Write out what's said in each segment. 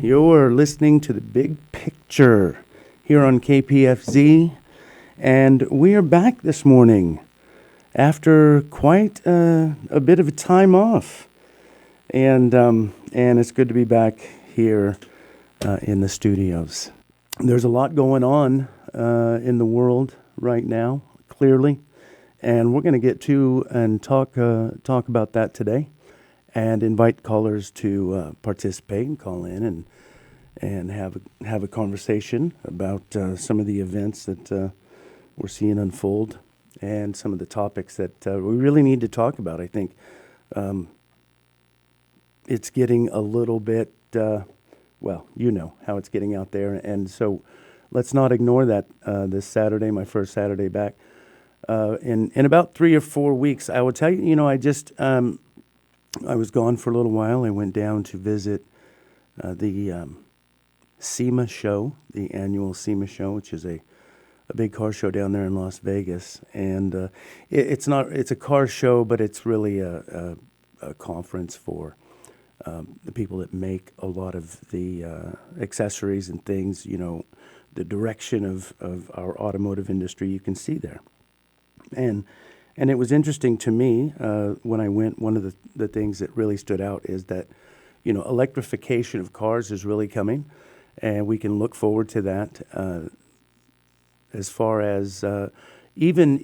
You're listening to The Big Picture here on KPFZ, and we are back this morning after quite a bit of a time off. And it's good to be back here in the studios. There's a lot going on in the world right now, clearly, and we're going to get to and talk about that today, and invite callers to participate and call in and have a conversation about some of the events that we're seeing unfold and some of the topics that we really need to talk about. I think it's getting a little bit, well, you know how it's getting out there, and so let's not ignore that this Saturday, my first Saturday back. In about 3 or 4 weeks, I will tell you, I was gone for a little while. I went down to visit the SEMA show, the annual SEMA show, which is a big car show down there in Las Vegas. And it's a car show, but it's really a conference for the people that make a lot of the accessories and things, the direction of our automotive industry you can see there. And it was interesting to me when I went. One of the things that really stood out is that, electrification of cars is really coming, and we can look forward to that. As far as even,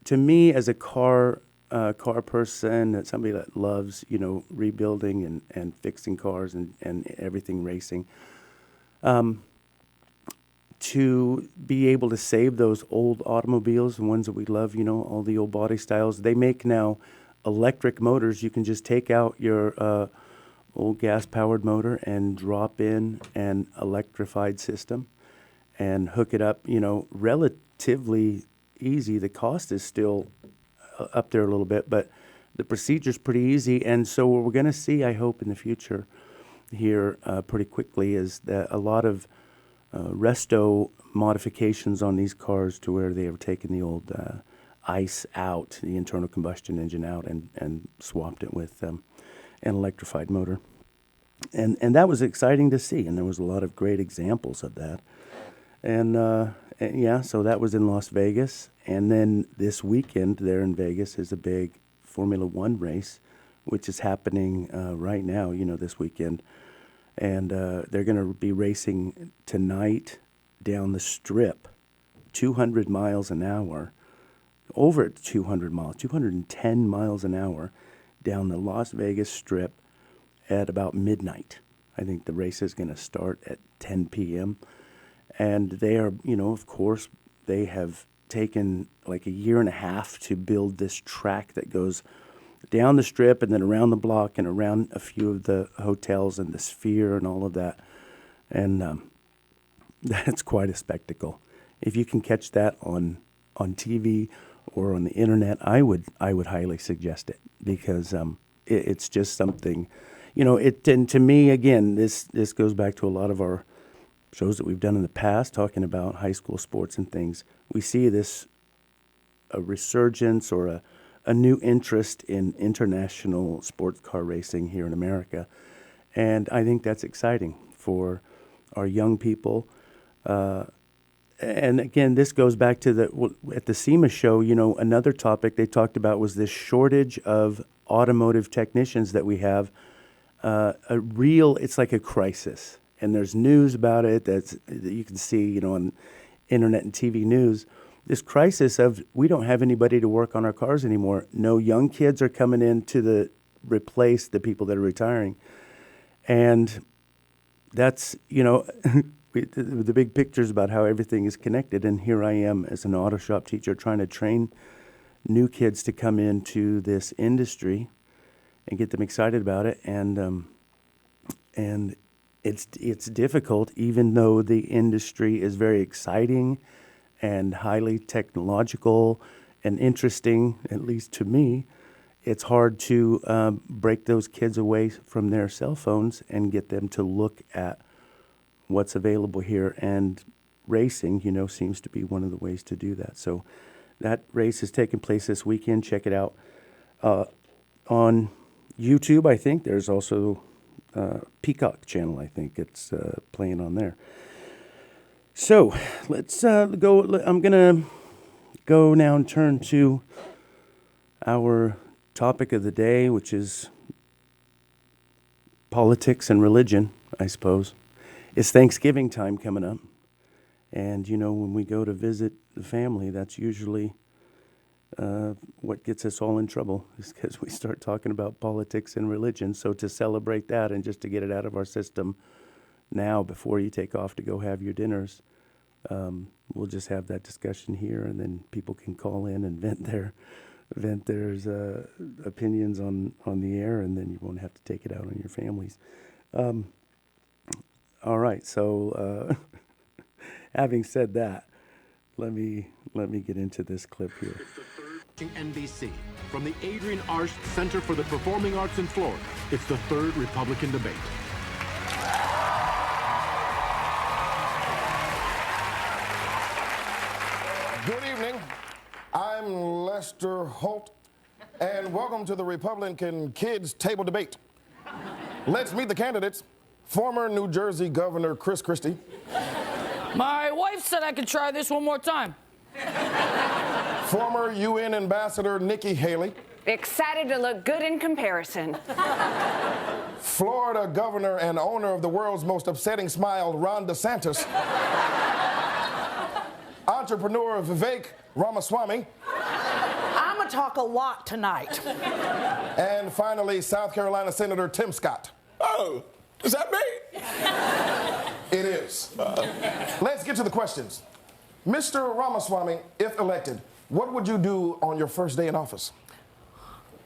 to me as a car person, somebody that loves, rebuilding and fixing cars and everything racing. To be able to save those old automobiles, the ones that we love, all the old body styles. They make now electric motors. You can just take out your old gas-powered motor and drop in an electrified system and hook it up, relatively easy. The cost is still up there a little bit, but the procedure's pretty easy. And so what we're going to see, I hope, in the future here pretty quickly is that a lot of resto modifications on these cars to where they have taken the old ICE out, the internal combustion engine out, and swapped it with an electrified motor. And that was exciting to see, and there was a lot of great examples of that. And so that was in Las Vegas. And then this weekend there in Vegas is a big Formula One race, which is happening right now, this weekend. And they're going to be racing tonight down the strip, 200 miles an hour, over 200 miles, 210 miles an hour down the Las Vegas Strip at about midnight. I think the race is going to start at 10 p.m. And they are, of course, they have taken like a year and a half to build this track that goes down the strip and then around the block and around a few of the hotels and the Sphere and all of that. And that's quite a spectacle. If you can catch that on TV or on the internet, I would highly suggest it, because it's just something, and to me, again, this goes back to a lot of our shows that we've done in the past talking about high school sports and things. We see a resurgence or a new interest in international sports car racing here in America. And I think that's exciting for our young people. And again, this goes back to at the SEMA show, another topic they talked about was this shortage of automotive technicians that we have. It's like a crisis. And there's news about it that you can see, on internet and TV news. This crisis of we don't have anybody to work on our cars anymore. No young kids are coming in to replace the people that are retiring. And that's, the big picture is about how everything is connected. And here I am as an auto shop teacher trying to train new kids to come into this industry and get them excited about it. And it's difficult, even though the industry is very exciting and highly technological and interesting, at least to me. It's hard to break those kids away from their cell phones and get them to look at what's available here. And racing, seems to be one of the ways to do that. So that race is taking place this weekend. Check it out on YouTube. I think there's also Peacock channel, I think it's playing on there. So let's go. I'm going to go now and turn to our topic of the day, which is politics and religion, I suppose. It's Thanksgiving time coming up. And, when we go to visit the family, that's usually what gets us all in trouble, is because we start talking about politics and religion. So to celebrate that and just to get it out of our system now before you take off to go have your dinners, we'll just have that discussion here, and then people can call in and vent their opinions on the air, and then you won't have to take it out on your families. All right, so having said that, let me get into this clip here. NBC from the Adrian Arsh Center for the Performing Arts in Florida. It's the third Republican debate. Good evening. I'm Lester Holt, and welcome to the Republican Kids Table Debate. Let's meet the candidates. Former New Jersey Governor Chris Christie. My wife said I could try this one more time. Former UN Ambassador Nikki Haley. Excited to look good in comparison. Florida Governor and owner of the world's most upsetting smile, Ron DeSantis. Entrepreneur Vivek Ramaswamy. I'm gonna talk a lot tonight. And finally, South Carolina Senator Tim Scott. Oh, is that me? It is. Let's get to the questions. Mr. Ramaswamy, if elected, what would you do on your first day in office?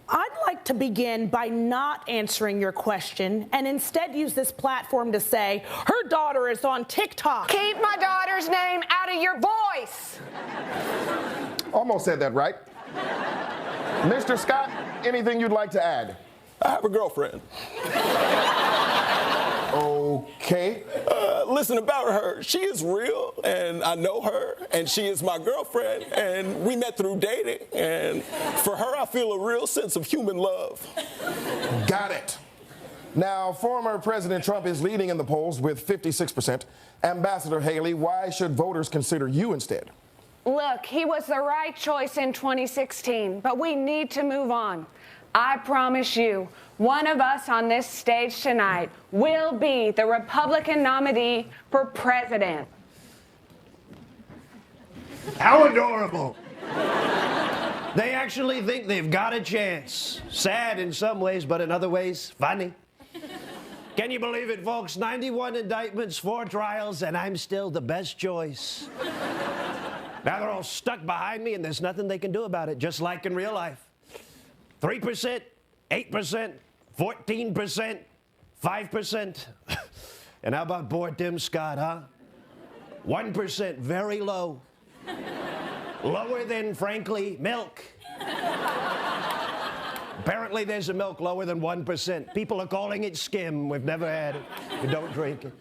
I'd like to begin by not answering your question and instead use this platform to say, her daughter is on TikTok. Keep my daughter's name out of your voice. Almost said that right. Mr. Scott, anything you'd like to add? I have a girlfriend. Okay. Listen, about her, she is real, and I know her, and she is my girlfriend, and we met through dating, and for her, I feel a real sense of human love. Got it. Now, former President Trump is leading in the polls with 56%. Ambassador Haley, why should voters consider you instead? Look, he was the right choice in 2016, but we need to move on. I promise you, one of us on this stage tonight will be the Republican nominee for president. How adorable. They actually think they've got a chance. Sad in some ways, but in other ways, funny. Can you believe it, folks? 91 indictments, 4 trials, and I'm still the best choice. Now they're all stuck behind me, and there's nothing they can do about it, just like in real life. 3%, 8%, 14%, 5%. And how about poor Tim Scott, huh? 1%, very low. Lower than, frankly, milk. Apparently there's a milk lower than 1%. People are calling it skim. We've never had it. We don't drink it.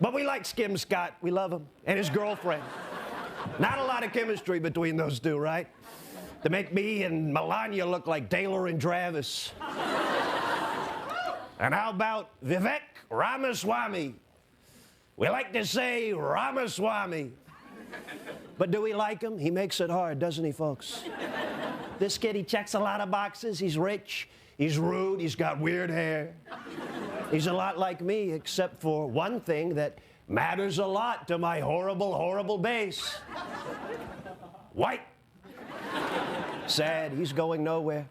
But we like Skim Scott. We love him. And his girlfriend. Not a lot of chemistry between those two, right? To make me and Melania look like Taylor and Travis. And how about Vivek Ramaswamy? We like to say Ramaswamy. But do we like him? He makes it hard, doesn't he, folks? This kid, he checks a lot of boxes. He's rich, he's rude, he's got weird hair. He's a lot like me, except for one thing that matters a lot to my horrible, horrible base. White. Sad, he's going nowhere.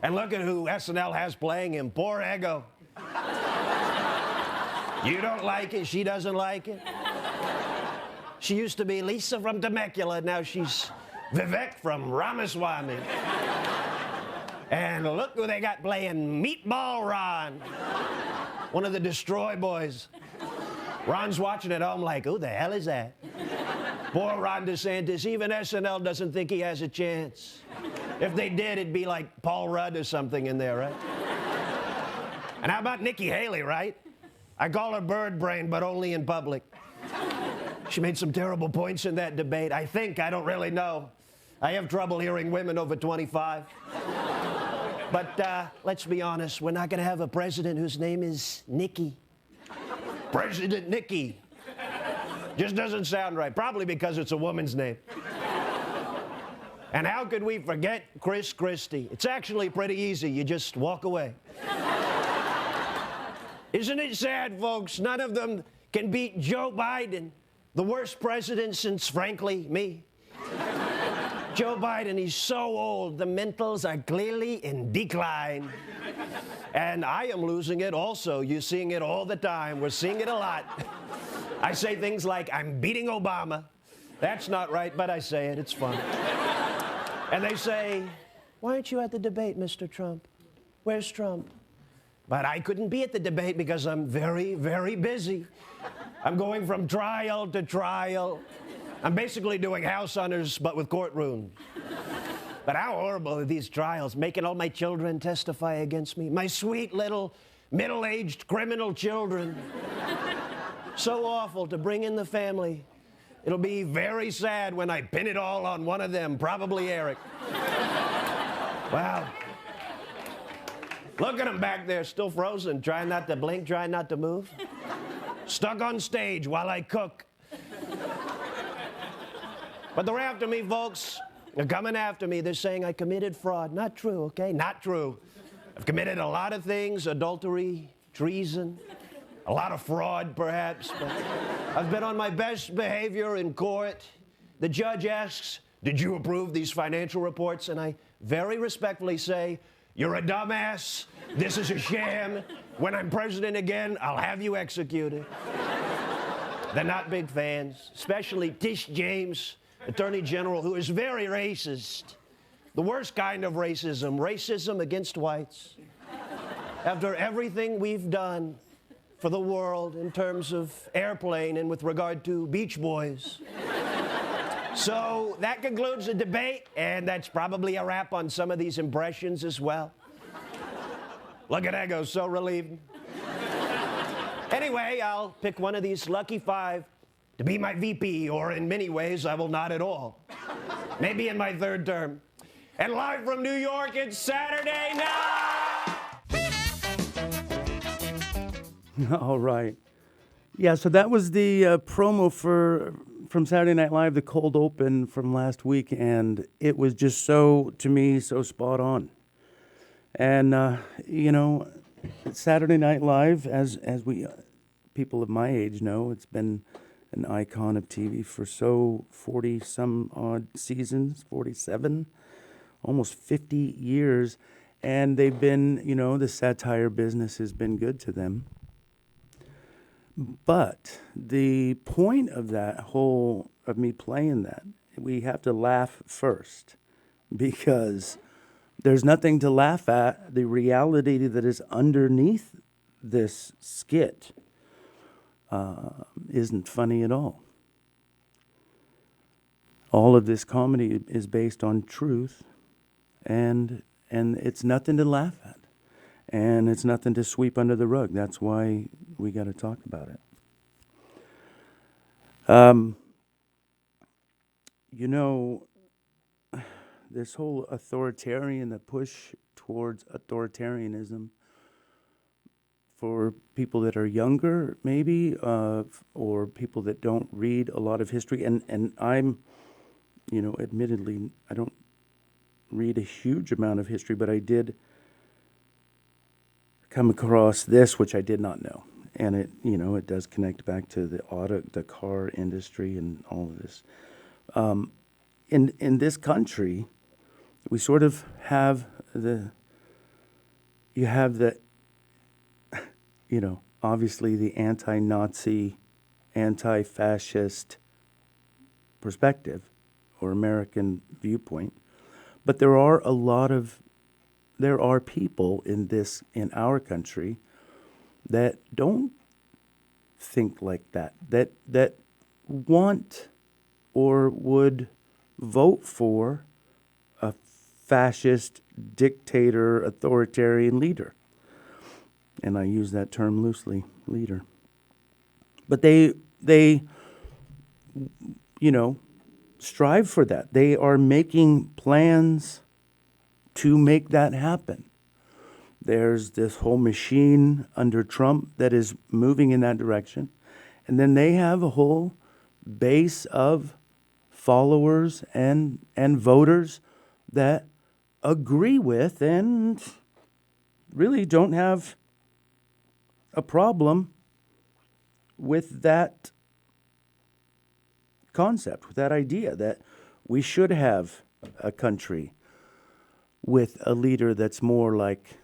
And look at who SNL has playing him, poor Ego. You don't like it, she doesn't like it. She used to be Lisa from Temecula, now she's Vivek from Ramaswamy. And look who they got playing Meatball Ron, one of the Destroy Boys. Ron's watching at home like, who the hell is that? Poor Ron DeSantis, even SNL doesn't think he has a chance. If they did, it'd be like Paul Rudd or something in there, right? And how about Nikki Haley, right? I call her bird brain, but only in public. She made some terrible points in that debate. I don't really know. I have trouble hearing women over 25. But let's be honest, we're not going to have a president whose name is Nikki. President Nikki. Just doesn't sound right, probably because it's a woman's name. And how could we forget Chris Christie? It's actually pretty easy. You just walk away. Isn't it sad, folks? None of them can beat Joe Biden, the worst president since, frankly, me. Joe Biden, he's so old. The mentals are clearly in decline. And I am losing it also. You're seeing it all the time. We're seeing it a lot. I say things like, I'm beating Obama. That's not right, but I say it. It's fun. And they say, why aren't you at the debate, Mr. Trump? Where's Trump? But I couldn't be at the debate because I'm very, very busy. I'm going from trial to trial. I'm basically doing house hunters, but with courtrooms. But how horrible are these trials, making all my children testify against me? My sweet little middle-aged criminal children. So awful to bring in the family. It'll be very sad when I pin it all on one of them, probably Eric. Wow. Look at him back there, still frozen, trying not to blink, trying not to move. Stuck on stage while I cook. But they're after me, folks. They're coming after me. They're saying I committed fraud. Not true, okay? Not true. I've committed a lot of things, adultery, treason, a lot of fraud, perhaps. But I've been on my best behavior in court. The judge asks, did you approve these financial reports? And I very respectfully say, you're a dumbass. This is a sham. When I'm president again, I'll have you executed. They're not big fans, especially Tish James, Attorney General, who is very racist. The worst kind of racism, racism against whites. After everything we've done for the world in terms of airplane and with regard to Beach Boys. So that concludes the debate, and that's probably a wrap on some of these impressions as well. Look at Ego, so relieved. Anyway, I'll pick one of these lucky 5 to be my VP, or in many ways, I will not at all. Maybe in my 3rd term. And live from New York, it's Saturday night! All right. Yeah, so that was the promo from Saturday Night Live, the cold open from last week, and it was just so, to me, so spot on. And, you know, Saturday Night Live, as we people of my age know, it's been an icon of TV for 40-some odd seasons, 47, almost 50 years. And they've been, you know, the satire business has been good to them. But the point of of me playing that, we have to laugh first, because there's nothing to laugh at. The reality that is underneath this skit isn't funny at all. All of this comedy is based on truth, and it's nothing to laugh at. And it's nothing to sweep under the rug. That's why we got to talk about it. You know, this whole the push towards authoritarianism for people that are younger, maybe, or people that don't read a lot of history. And I'm, you know, admittedly, I don't read a huge amount of history, but I did come across this, which I did not know. And it, you know, it does connect back to the car industry and all of this. In this country, we sort of have you know, obviously the anti-Nazi, anti-fascist perspective or American viewpoint. But there are people in our country that don't think like that want or would vote for a fascist dictator, authoritarian leader. And I use that term loosely, leader. But they you know, strive for that. They are making plans to make that happen. There's this whole machine under Trump that is moving in that direction. And then they have a whole base of followers and voters that agree with and really don't have a problem with that concept, with that idea that we should have a country with a leader that's more like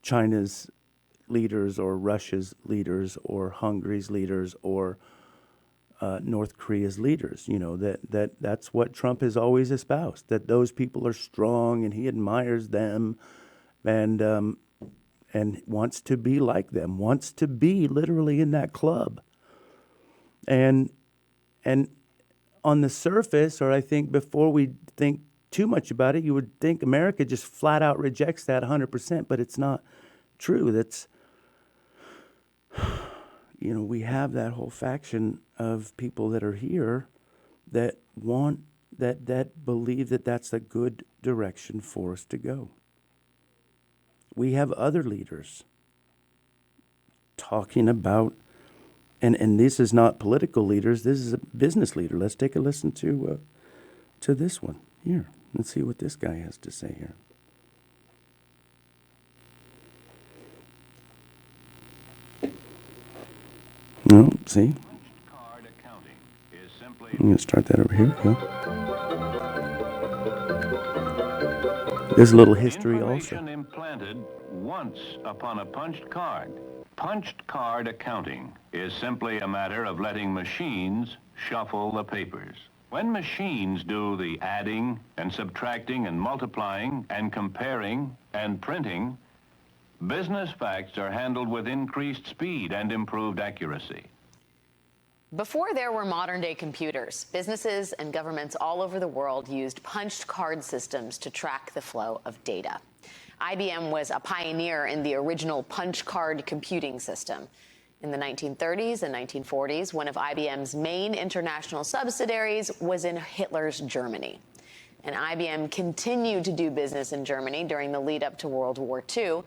China's leaders or Russia's leaders or Hungary's leaders or North Korea's leaders. You know, that's what Trump has always espoused, that those people are strong and he admires them and wants to be like them, wants to be literally in that club. And on the surface, or I think before we think too much about it, you would think America just flat out rejects that 100%, but it's not true. That's, you know, we have that whole faction of people that are here that want, that believe that that's a good direction for us to go. We have other leaders talking about, and this is not political leaders, this is a business leader. Let's take a listen to this one here. Let's see what this guy has to say here. No, see? I'm going to start that over here. Go. There's a little history also. Information implanted once upon a punched card. Punched card accounting is simply a matter of letting machines shuffle the papers. When machines do the adding and subtracting and multiplying and comparing and printing, business facts are handled with increased speed and improved accuracy. Before there were modern-day computers, businesses and governments all over the world used punched card systems to track the flow of data. IBM was a pioneer in the original punch card computing system. In the 1930s and 1940s, one of IBM's main international subsidiaries was in Hitler's Germany. And IBM continued to do business in Germany during the lead-up to World War II,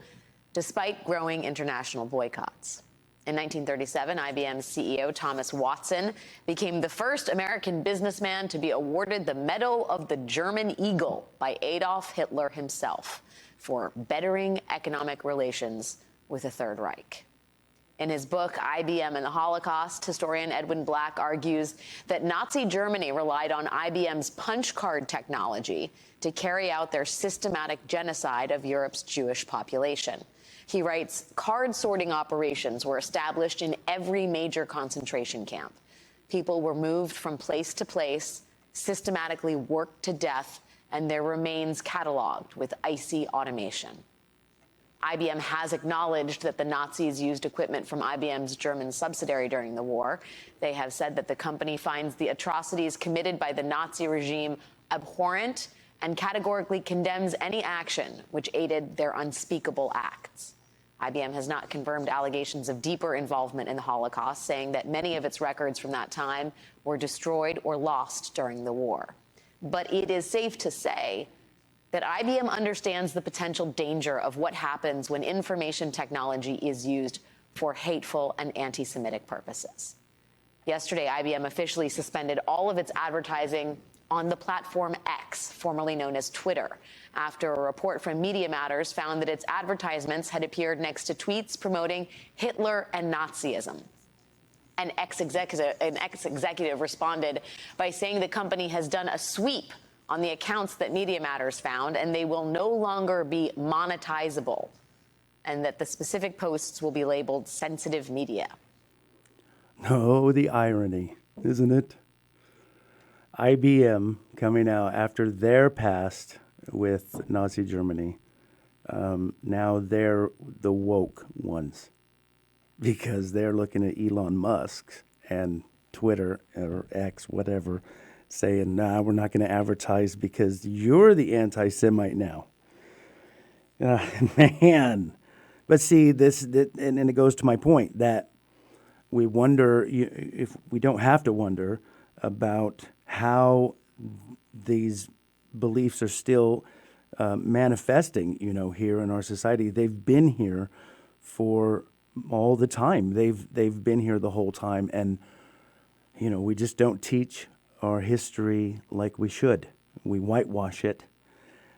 despite growing international boycotts. In 1937, IBM's CEO Thomas Watson became the first American businessman to be awarded the Medal of the German Eagle by Adolf Hitler himself for bettering economic relations with the Third Reich. In his book, IBM and the Holocaust, historian Edwin Black argues that Nazi Germany relied on IBM's punch card technology to carry out their systematic genocide of Europe's Jewish population. He writes, card sorting operations were established in every major concentration camp. People were moved from place to place, systematically worked to death, and their remains cataloged with icy automation. IBM has acknowledged that the Nazis used equipment from IBM's German subsidiary during the war. They have said that the company finds the atrocities committed by the Nazi regime abhorrent and categorically condemns any action which aided their unspeakable acts. IBM has not confirmed allegations of deeper involvement in the Holocaust, saying that many of its records from that time were destroyed or lost during the war. But it is safe to say that IBM understands the potential danger of what happens when information technology is used for hateful and anti-Semitic purposes. Yesterday, IBM officially suspended all of its advertising on the platform X, formerly known as Twitter, after a report from Media Matters found that its advertisements had appeared next to tweets promoting Hitler and Nazism. An ex-executive responded by saying the company has done a sweep on the accounts that Media Matters found, and they will no longer be monetizable, and that the specific posts will be labeled sensitive media. Oh, the irony, isn't it? IBM coming out after their past with Nazi Germany. Now they're the woke ones because they're looking at Elon Musk and Twitter or X, whatever, saying, nah, we're not going to advertise because you're the anti-Semite now. Man. But see, and it goes to my point that we wonder, if we don't have to wonder about how these beliefs are still manifesting, here in our society. They've been here for all the time. They've been here the whole time, and we just don't teach our history like we should. We whitewash it,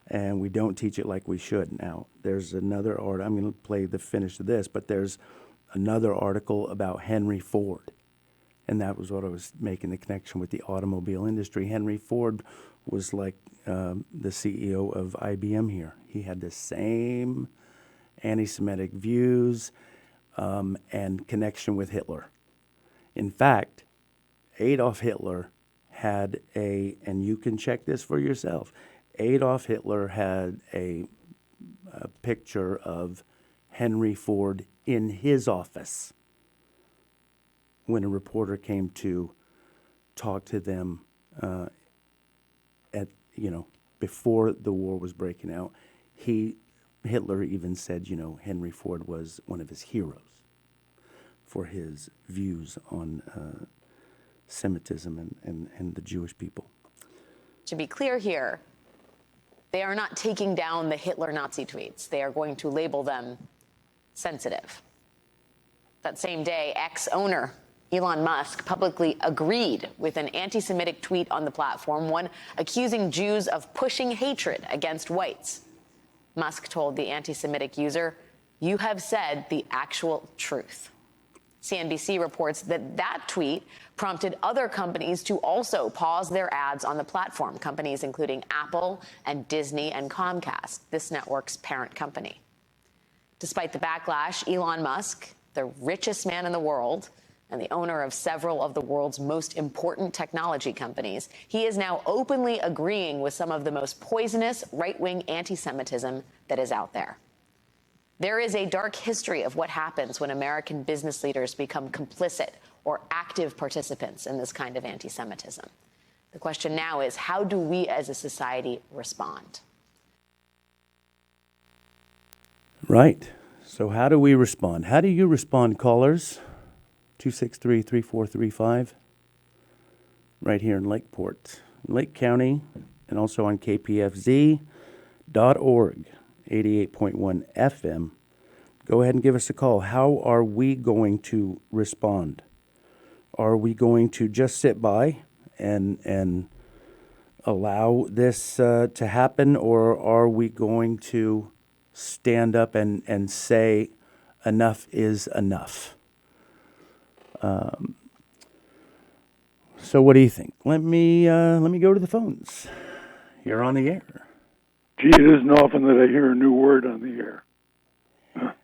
and we don't teach it like we should. Now, there's another article. I'm going to play the finish of this, but there's another article about Henry Ford, and that was what I was making the connection with the automobile industry. Henry Ford was like the CEO of IBM here. He had the same anti-Semitic views and connection with Hitler. In fact, Adolf Hitler had and you can check this for yourself, Adolf Hitler had a picture of Henry Ford in his office when a reporter came to talk to them before the war was breaking out. Hitler even said, Henry Ford was one of his heroes for his views on Semitism and the Jewish people. To be clear here, they are not taking down the Hitler Nazi tweets. They are going to label them sensitive. That same day, ex-owner Elon Musk publicly agreed with an anti-Semitic tweet on the platform, one accusing Jews of pushing hatred against whites. Musk told the anti-Semitic user, "You have said the actual truth." CNBC reports that tweet prompted other companies to also pause their ads on the platform, companies including Apple and Disney and Comcast, this network's parent company. Despite the backlash, Elon Musk, the richest man in the world and the owner of several of the world's most important technology companies, he is now openly agreeing with some of the most poisonous right-wing anti-Semitism that is out there. There is a dark history of what happens when American business leaders become complicit or active participants in this kind of anti-Semitism. The question now is, how do we as a society respond? Right. So how do we respond? How do you respond, callers? 263-3435. Right here in Lakeport, Lake County, and also on KPFZ.org. 88.1 FM. Go ahead and give us a call. How are we going to respond? Are we going to just sit by and allow this to happen, or are we going to stand up and say enough is enough? So what do you think? Let me go to the phones. You're on the air. Gee, it isn't often that I hear a new word on the air.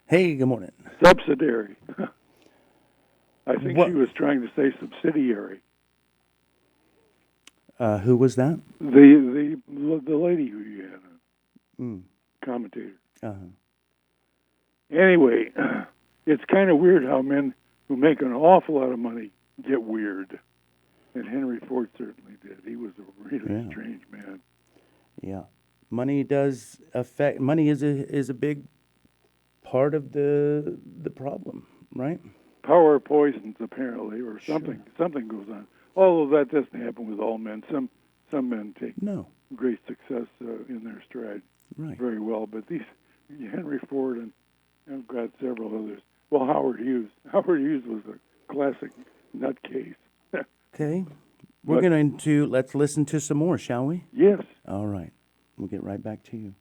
Hey, good morning. Subsidiary. I think she was trying to say subsidiary. Who was that? The lady who you had, commentator. Anyway, it's kind of weird how men who make an awful lot of money get weird. And Henry Ford certainly did. He was a really strange man. Yeah. Money does affect. Money is a big part of the problem, right? Power poisons, apparently, or something. Sure. Something goes on. Although that doesn't happen with all men. Some men take great success in their stride very well. But these Henry Ford and I've got several others. Well, Howard Hughes. Howard Hughes was a classic nutcase. Okay, we're going to let's listen to some more, shall we? Yes. All right. We'll get right back to you.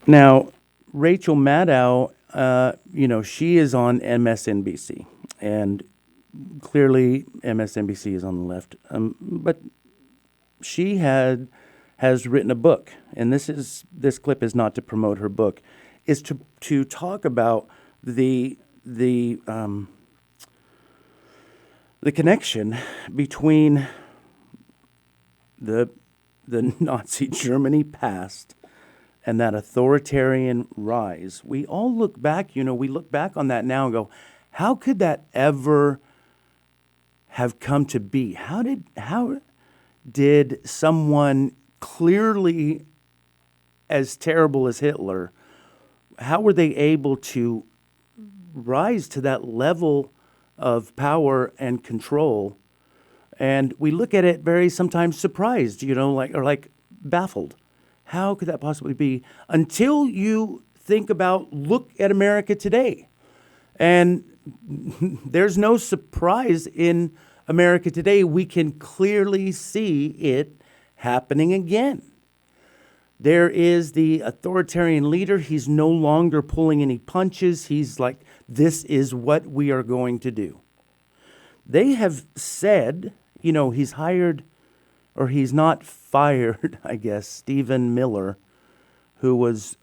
Now, Rachel Maddow, she is on MSNBC, and clearly MSNBC is on the left. But she has written a book, and this clip is not to promote her book, is to talk about the connection between the Nazi Germany past and that authoritarian rise. We all look back, we look back on that now and go, how could that ever have come to be? How did someone clearly as terrible as Hitler, how were they able to rise to that level of power and control And we look at it very sometimes surprised, like baffled. How could that possibly be? Until you look at America today. And there's no surprise in America today. We can clearly see it happening again. There is the authoritarian leader. He's no longer pulling any punches. He's like, this is what we are going to do. They have said, he's hired, or he's not fired, I guess, Stephen Miller, who was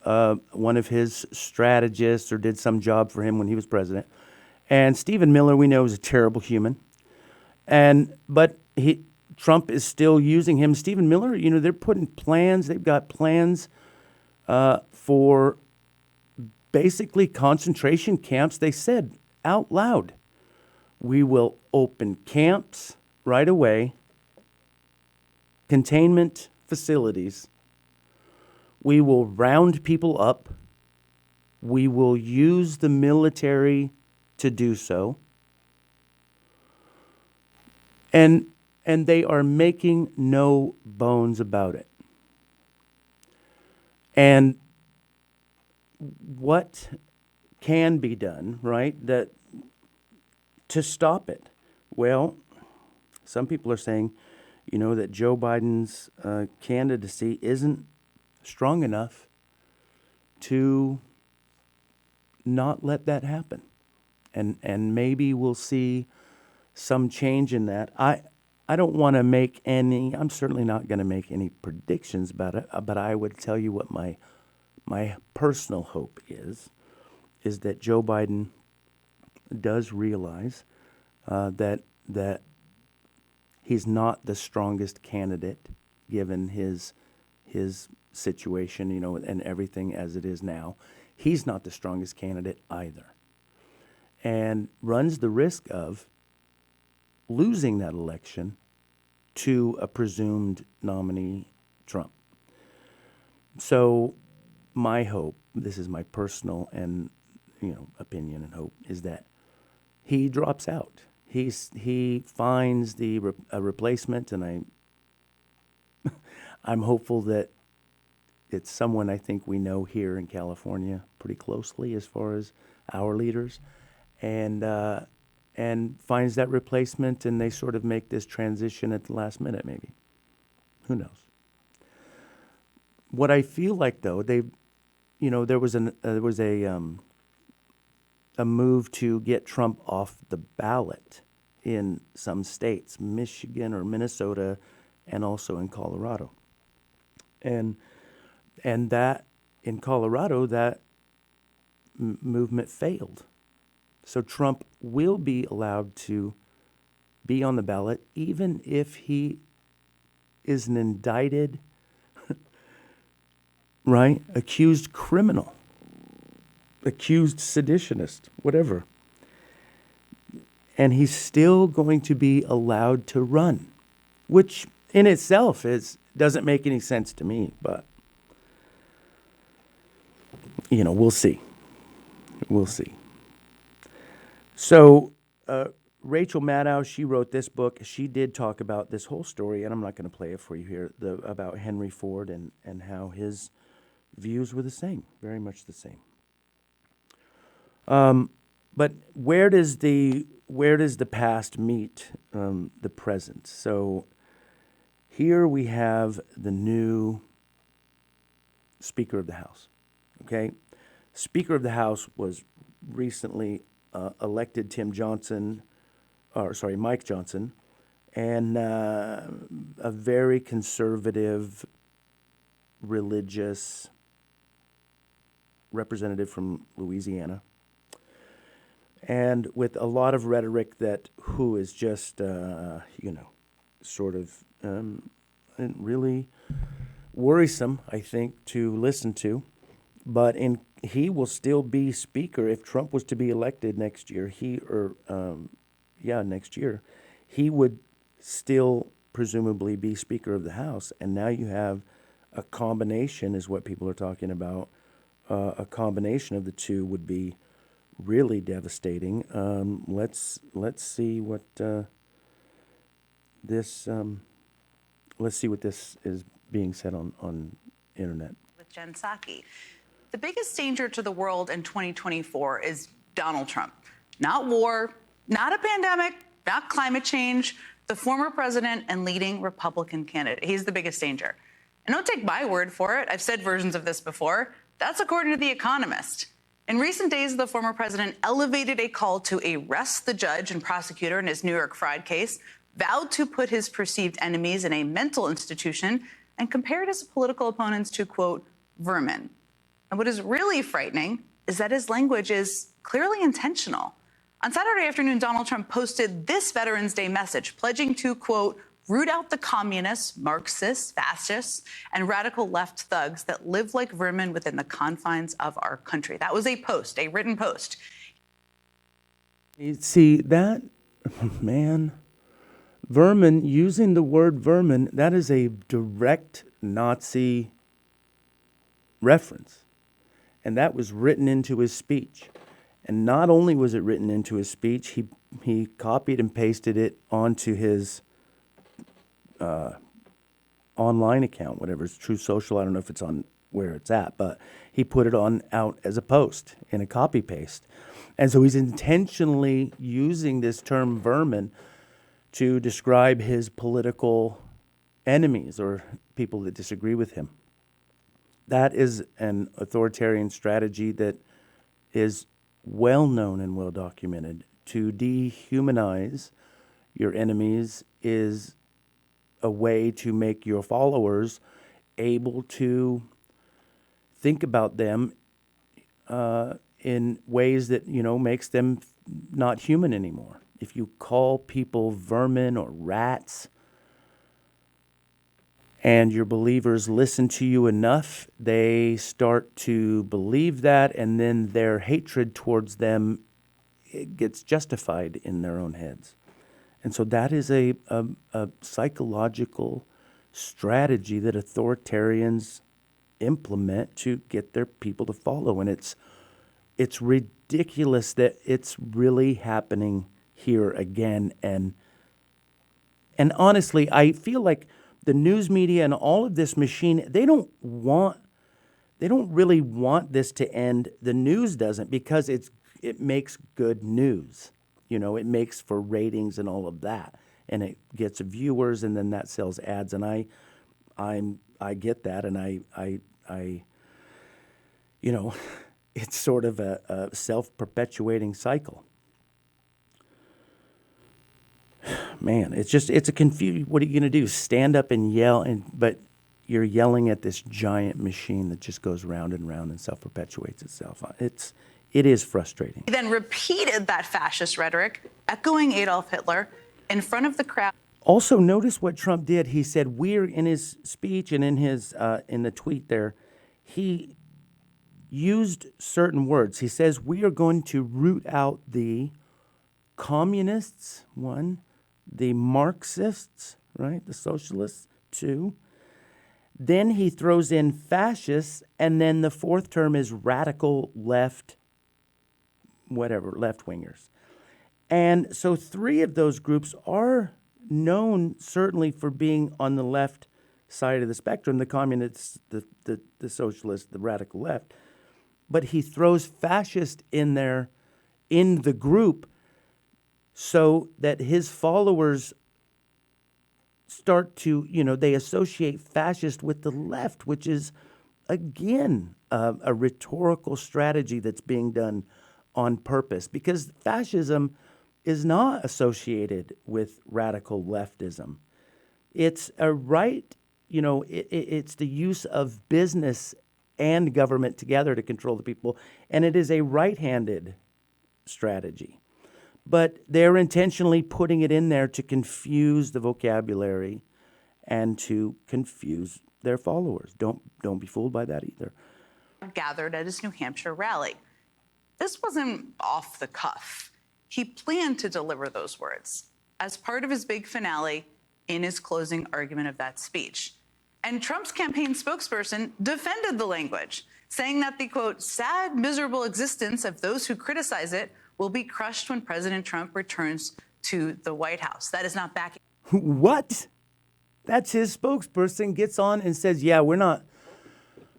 one of his strategists or did some job for him when he was president. And Stephen Miller, we know, is a terrible human. But Trump is still using him. Stephen Miller, they're putting plans. They've got plans for basically concentration camps. They said out loud, we will open camps right away, containment facilities. We will round people up. We will use the military to do so. And they are making no bones about it. And what can be done, right, to stop it? Well, some people are saying, that Joe Biden's candidacy isn't strong enough to not let that happen. And maybe we'll see some change in that. I don't want to make I'm certainly not going to make any predictions about it, but I would tell you what my personal hope is that Joe Biden does realize that he's not the strongest candidate given his situation, and everything as it is now. He's not the strongest candidate either, and runs the risk of losing that election to a presumed nominee, Trump. So my hope, this is my personal and opinion and hope, is that he drops out. He finds a replacement, and I'm hopeful that it's someone I think we know here in California pretty closely as far as our leaders, and finds that replacement, and they sort of make this transition at the last minute, maybe. Who knows? What I feel like, though, there was a move to get Trump off the ballot in some states, Michigan or Minnesota, and also in Colorado. And that in Colorado, that movement failed. So Trump will be allowed to be on the ballot, even if he is an indicted, right, accused criminal, accused seditionist, whatever. And he's still going to be allowed to run, which in itself doesn't make any sense to me, but we'll see. We'll see. So Rachel Maddow, she wrote this book. She did talk about this whole story, and I'm not going to play it for you here, about Henry Ford and how his views were the same, very much the same. But where does the past meet the present? So here we have the new Speaker of the House. Okay, Speaker of the House was recently elected Mike Johnson, and a very conservative, religious representative from Louisiana, and with a lot of rhetoric who is just, sort of really worrisome, I think, to listen to. But he will still be Speaker if Trump was to be elected next year. Next year, he would still presumably be Speaker of the House. And now you have a combination, is what people are talking about. A combination of the two would be really devastating. Let's see what this, let's see what this is being said on internet. With Jen Psaki. The biggest danger to the world in 2024 is Donald Trump. Not war, not a pandemic, not climate change, the former president and leading Republican candidate. He's the biggest danger. And don't take my word for it. I've said versions of this before. That's according to The Economist. In recent days, the former president elevated a call to arrest the judge and prosecutor in his New York fraud case, vowed to put his perceived enemies in a mental institution, and compared his political opponents to, quote, vermin. And what is really frightening is that his language is clearly intentional. On Saturday afternoon, Donald Trump posted this Veterans Day message, pledging to, quote, root out the communists, Marxists, fascists, and radical left thugs that live like vermin within the confines of our country. That was a post, a written post. You see, that, man, vermin, using the word vermin, that is a direct Nazi reference. And that was written into his speech. And not only was it written into his speech, he copied and pasted it onto his online account, whatever it's True Social. I don't know if it's on where it's at, but he put it on out as a post in a copy paste. And so he's intentionally using this term vermin to describe his political enemies or people that disagree with him. That is an authoritarian strategy that is well known and well documented. To dehumanize your enemies is a way to make your followers able to think about them in ways that, makes them not human anymore. If you call people vermin or rats, and your believers listen to you enough, they start to believe that, and then their hatred towards them, it gets justified in their own heads. And so that is a psychological strategy that authoritarians implement to get their people to follow. And it's ridiculous that it's really happening here again. And honestly, I feel like the news media and all of this machine, they don't really want this to end. The news doesn't, because it makes good news. It makes for ratings and all of that, and it gets viewers, and then that sells ads. And I get that, and I it's sort of a self-perpetuating cycle. Man, it's a confusing. What are you going to do? Stand up and yell, but you're yelling at this giant machine that just goes round and round and self-perpetuates itself. It is frustrating. He then repeated that fascist rhetoric, echoing Adolf Hitler, in front of the crowd. Also, notice what Trump did. He said, "We're," in his speech and in his in the tweet there, he used certain words. He says, "We are going to root out the communists, one, the Marxists, right, the socialists, two." Then he throws in fascists, and then the fourth term is radical left, whatever, left-wingers. And so three of those groups are known certainly for being on the left side of the spectrum, the communists, the socialists, the radical left. But he throws fascist in there, in the group, so that his followers start to, they associate fascist with the left, which is, again, a rhetorical strategy that's being done on purpose, because fascism is not associated with radical leftism. It's a right, it's the use of business and government together to control the people, and it is a right-handed strategy. But they're intentionally putting it in there to confuse the vocabulary and to confuse their followers. Don't be fooled by that either. Gathered at his New Hampshire rally. This wasn't off the cuff. He planned to deliver those words as part of his big finale in his closing argument of that speech. And Trump's campaign spokesperson defended the language, saying that the, quote, sad, miserable existence of those who criticize it will be crushed when President Trump returns to the White House. That is not backing. What? That's his spokesperson gets on and says, yeah, we're not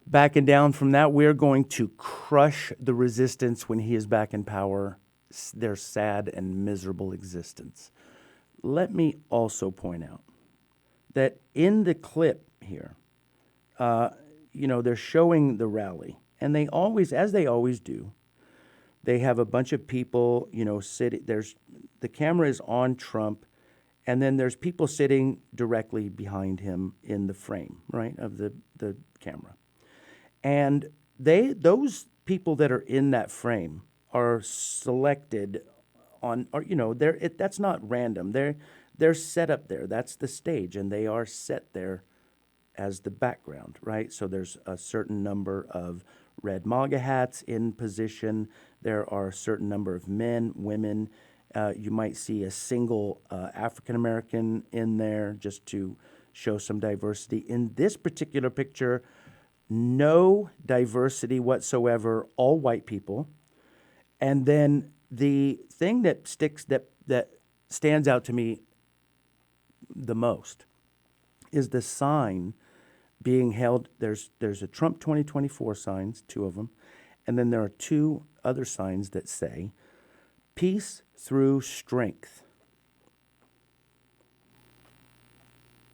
backing down from that. We're going to crush the resistance when he is back in power, their sad and miserable existence. Let me also point out that in the clip here, they're showing the rally, and they always, as they always do, they have a bunch of people, sitting. The camera is on Trump, and then there's people sitting directly behind him in the frame, right, of the camera. And those people that are in that frame are selected on, that's not random. They're set up there. That's the stage, and they are set there as the background, right? So there's a certain number of red MAGA hats in position. There are a certain number of men, women. You might see a single African American in there just to show some diversity. In this particular picture, no diversity whatsoever, all white people. And then the thing that stands out to me the most is the sign being held. There's a Trump 2024 signs, 2 of them, and then there are 2 other signs that say peace through strength.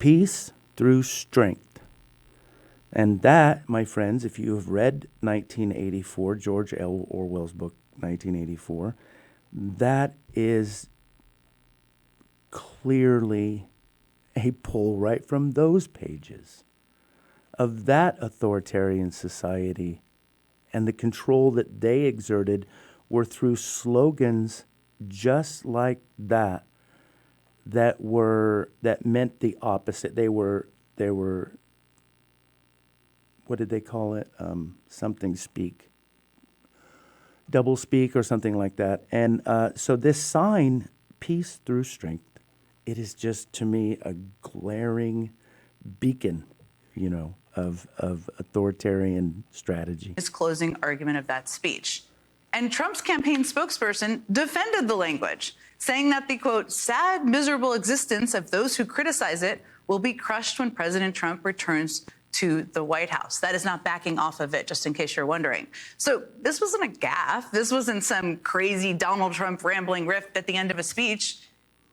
Peace through strength. And that, my friends, if you have read 1984, George L. Orwell's book, 1984, that is clearly a pull right from those pages of that authoritarian society, and the control that they exerted were through slogans just like that meant the opposite. They were what did they call it? Something speak. Double speak or something like that. And so this sign, peace through strength, it is just, to me, a glaring beacon, of authoritarian strategy. His closing argument of that speech. And Trump's campaign spokesperson defended the language, saying that the, quote, sad, miserable existence of those who criticize it will be crushed when President Trump returns to the White House. That is not backing off of it, just in case you're wondering. So this wasn't a gaffe. This wasn't some crazy Donald Trump rambling riff at the end of a speech.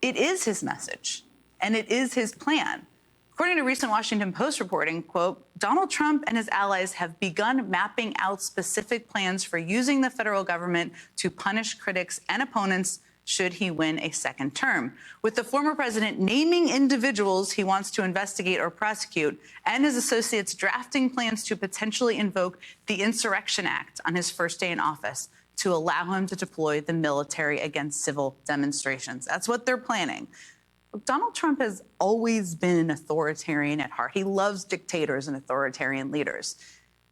It is his message, and it is his plan. According to recent Washington Post reporting, quote, Donald Trump and his allies have begun mapping out specific plans for using the federal government to punish critics and opponents should he win a second term, with the former president naming individuals he wants to investigate or prosecute, and his associates drafting plans to potentially invoke the Insurrection Act on his first day in office to allow him to deploy the military against civil demonstrations. That's what they're planning. Donald Trump has always been an authoritarian at heart. He loves dictators and authoritarian leaders.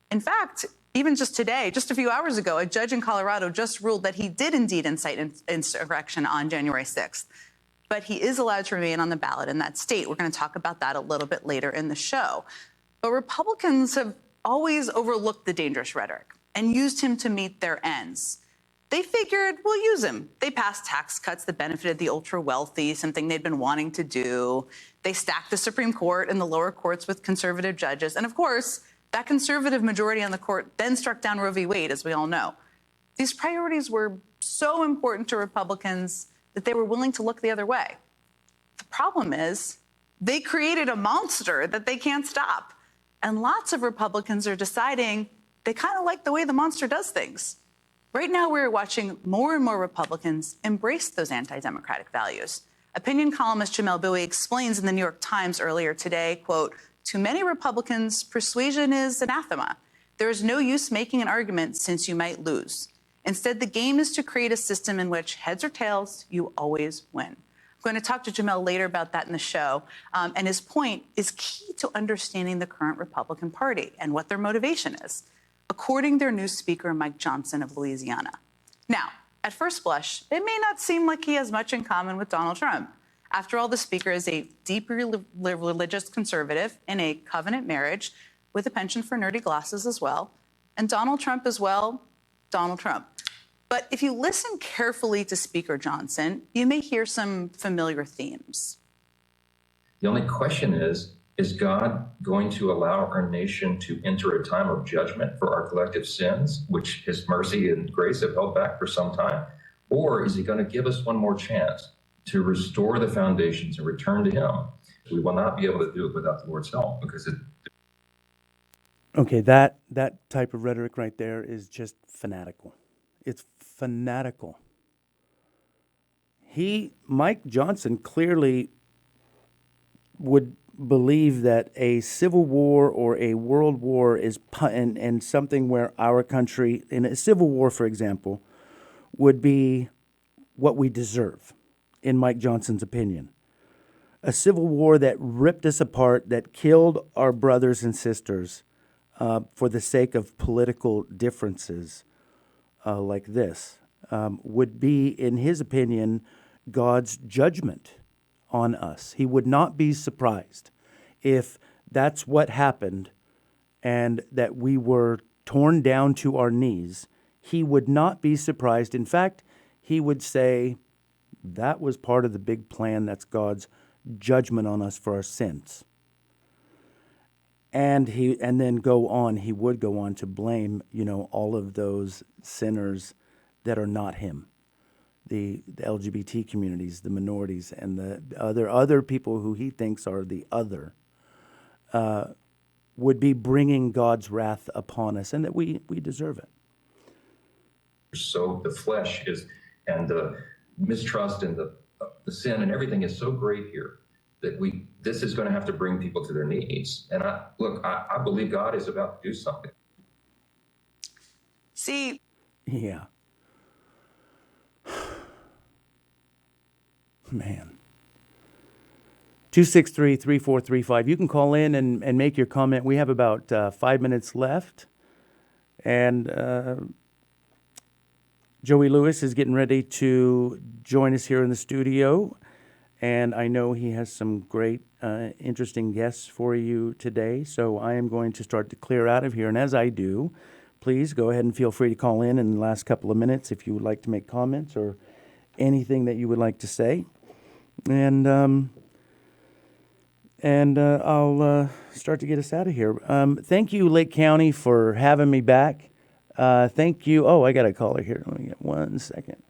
In fact, even just today, just a few hours ago, a judge in Colorado just ruled that he did indeed incite insurrection on January 6th. But he is allowed to remain on the ballot in that state. We're going to talk about that a little bit later in the show. But Republicans have always overlooked the dangerous rhetoric and used him to meet their ends. They figured, we'll use him. They passed tax cuts that benefited the ultra-wealthy, something they'd been wanting to do. They stacked the Supreme Court and the lower courts with conservative judges. And of course, that conservative majority on the court then struck down Roe v. Wade, as we all know. These priorities were so important to Republicans that they were willing to look the other way. The problem is they created a monster that they can't stop. And lots of Republicans are deciding they kind of like the way the monster does things. Right now, we're watching more and more Republicans embrace those anti-democratic values. Opinion columnist Jamel Bowie explains in the New York Times earlier today, quote, to many Republicans, persuasion is anathema. There is no use making an argument since you might lose. Instead, the game is to create a system in which heads or tails, you always win. I'm going to talk to Jamel later about that in the show. And his point is key to understanding the current Republican Party and what their motivation is, according to their new speaker, Mike Johnson of Louisiana. Now, at first blush, it may not seem like he has much in common with Donald Trump. After all, the speaker is a deeply religious conservative in a covenant marriage with a penchant for nerdy glasses as well. And Donald Trump as well, Donald Trump. But if you listen carefully to Speaker Johnson, you may hear some familiar themes. The only question is God going to allow our nation to enter a time of judgment for our collective sins, which his mercy and grace have held back for some time? Or is he going to give us one more chance to restore the foundations and return to him? We will not be able to do it without the Lord's help, because Okay, that type of rhetoric right there is just fanatical. It's fanatical. Mike Johnson clearly would believe that a civil war or a world war is and something where our country, in a civil war, for example, would be what we deserve, in Mike Johnson's opinion. A civil war that ripped us apart, that killed our brothers and sisters for the sake of political differences like this, would be, in his opinion, God's judgment on us. He would not be surprised if that's what happened and that we were torn down to our knees. He would not be surprised. In fact, he would say that was part of the big plan. That's God's judgment on us for our sins. And he would go on to blame, all of those sinners that are not him. The LGBT communities, the minorities, and the other people who he thinks are the other, would be bringing God's wrath upon us, and that we deserve it. So the flesh is, and the mistrust and the sin and everything is so great here that this is going to have to bring people to their knees. And I believe God is about to do something. See. Yeah. Man. 263-3435. You can call in and make your comment. We have about 5 minutes left. And Joey Lewis is getting ready to join us here in the studio. And I know he has some great, interesting guests for you today. So I am going to start to clear out of here. And as I do, please go ahead and feel free to call in the last couple of minutes if you would like to make comments or anything that you would like to say. And I'll start to get us out of here. Thank you, Lake County, for having me back. Thank you. Oh, I got a caller here. Let me get 1 second.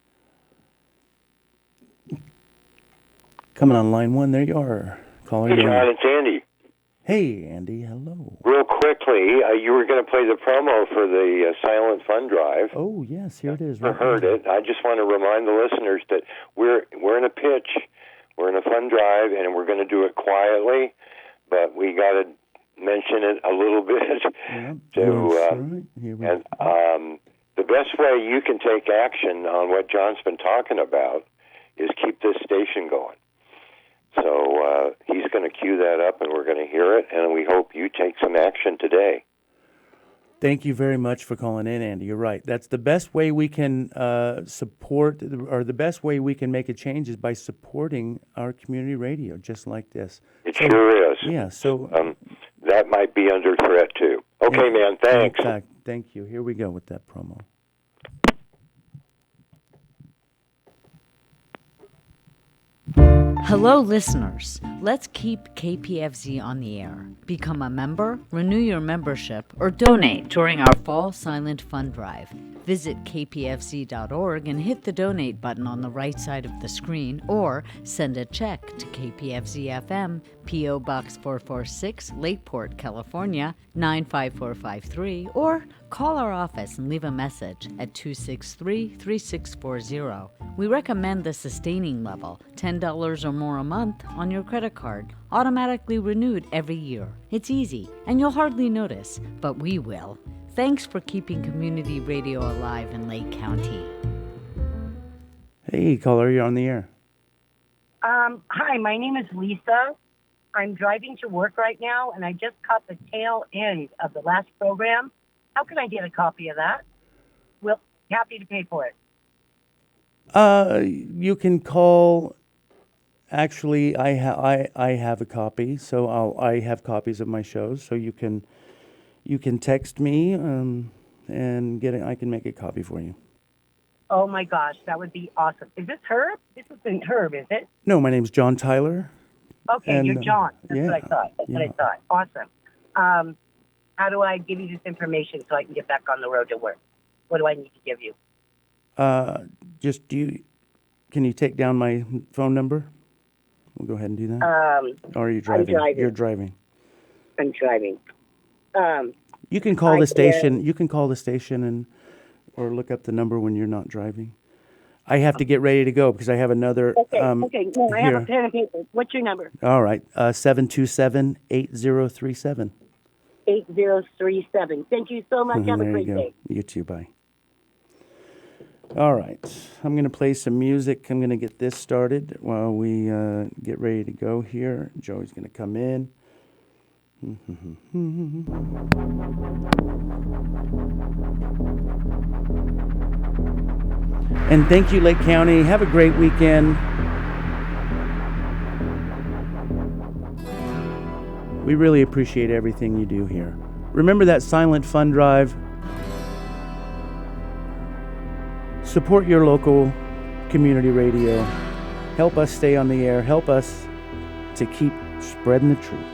Coming on line one. There you are. Caller. Hey, John, it's Andy. Hey, Andy. Hello. Real quickly, you were going to play the promo for the Silent Fund Drive. Oh, yes, here it is. I heard it. I just want to remind the listeners that we're in a pitch. We're in a fund drive, and we're going to do it quietly, but we got to mention it a little bit. The best way you can take action on what John's been talking about is keep this station going. So he's going to cue that up, and we're going to hear it, and we hope you take some action today. Thank you very much for calling in, Andy. You're right. That's the best way we can support, or the best way we can make a change is by supporting our community radio, just like this. It sure is. Yeah, so... that might be under threat, too. Okay, man, thanks. Thank you. Here we go with that promo. Hello, listeners. Let's keep KPFZ on the air. Become a member, renew your membership, or donate during our Fall Silent Fund Drive. Visit kpfz.org and hit the donate button on the right side of the screen, or send a check to KPFZ-FM, P.O. Box 446, Lakeport, California, 95453, or call our office and leave a message at 263-3640. We recommend the sustaining level, $10 or more a month, on your credit card, automatically renewed every year. It's easy, and you'll hardly notice, but we will. Thanks for keeping community radio alive in Lake County. Hey, caller, you're on the air. Hi, my name is Lisa. I'm driving to work right now, and I just caught the tail end of the last program. How can I get a copy of that? Well, happy to pay for it. You can call. Actually, I have a copy, so I have copies of my shows, so you can text me and get it. I can make a copy for you. Oh my gosh, that would be awesome. Is this Herb? This isn't Herb, is it? No, my name's John Tyler. Okay, you're John. That's yeah, what I thought. That's what I thought. Awesome. How do I give you this information so I can get back on the road to work? What do I need to give you? Can you take down my phone number? We'll go ahead and do that. Or are you driving? I'm driving. You're driving. I'm driving. You can call the station. You can call the station or look up the number when you're not driving. I have to get ready to go because I have another. Okay. No, I have here. a pen and paper. What's your number? All right. 727-8037. 8037. Thank you so much. Have a There great you go. day. You too. Bye. All right. I'm going to play some music. I'm going to get this started while we get ready to go here. Joey's going to come in. And thank you, Lake County. Have a great weekend. We really appreciate everything you do here. Remember that silent fund drive. Support your local community radio. Help us stay on the air. Help us to keep spreading the truth.